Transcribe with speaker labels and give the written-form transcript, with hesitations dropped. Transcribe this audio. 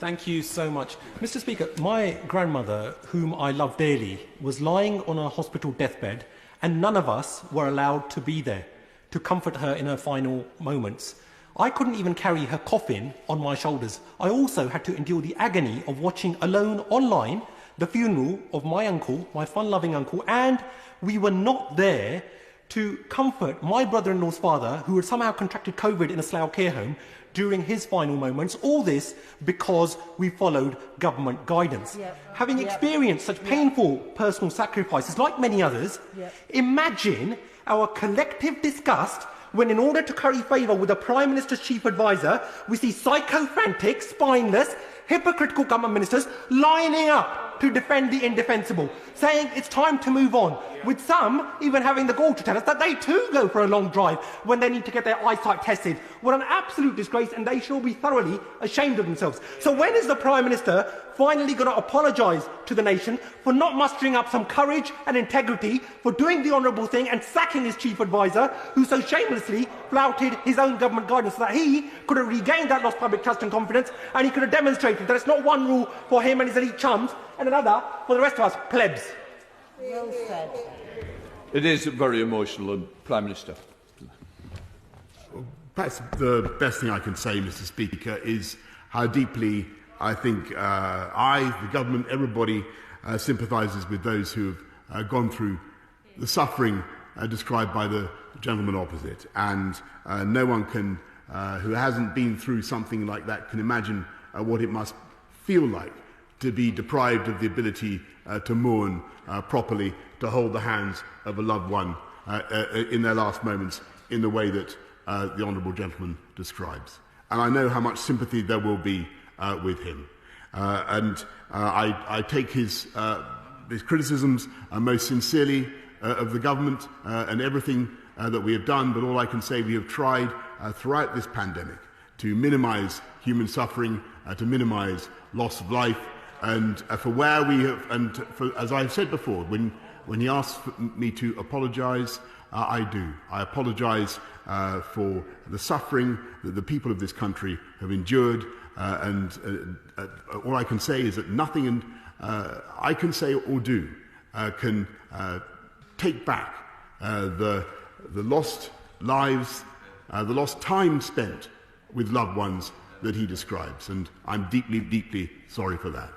Speaker 1: Thank you so much. Mr. Speaker, my grandmother, whom I love dearly, was lying on a hospital deathbed, and none of us were allowed to be there to comfort her in her final moments. I couldn't even carry her coffin on my shoulders. I also had to endure the agony of watching alone online the funeral of my uncle, my fun-loving uncle, and we were not there to comfort my brother-in-law's father, who had somehow contracted COVID in a Slough care home during his final moments. All this because we followed government guidance. Having experienced such painful personal sacrifices, like many others, imagine our collective disgust when, in order to curry favour with the Prime Minister's chief advisor, we see psychophantic, spineless, hypocritical government ministers lining up to defend the indefensible, saying it's time to move on, with some even having the gall to tell us that they too go for a long drive when they need to get their eyesight tested. What an absolute disgrace, and they should be thoroughly ashamed of themselves. So when is the Prime Minister finally going to apologise to the nation for not mustering up some courage and integrity, for doing the honourable thing and sacking his chief advisor, who so shamelessly flouted his own government guidance, so that he could have regained that lost public trust and confidence, and he could have demonstrated that it's not one rule for him and his elite chums and another for the rest of us plebs?
Speaker 2: Well said.
Speaker 3: It is very emotional, and Prime Minister.
Speaker 4: Perhaps the best thing I can say, Mr. Speaker, is how deeply I think the government, everybody sympathises with those who have gone through the suffering described by the gentleman opposite. And no one can, who hasn't been through something like that, can imagine what it must feel like to be deprived of the ability to mourn properly, to hold the hands of a loved one in their last moments in the way that the honourable gentleman describes. And I know how much sympathy there will be with him. I take his criticisms most sincerely of the government and everything that we have done, but all I can say, we have tried throughout this pandemic to minimise human suffering, to minimise loss of life, and for where we have, and for, as I've said before, when he asks me to apologise, I do. I apologise for the suffering that the people of this country have endured, and all I can say is that nothing I can say or do can take back the lost lives, the lost time spent with loved ones that he describes, and I'm deeply, deeply sorry for that.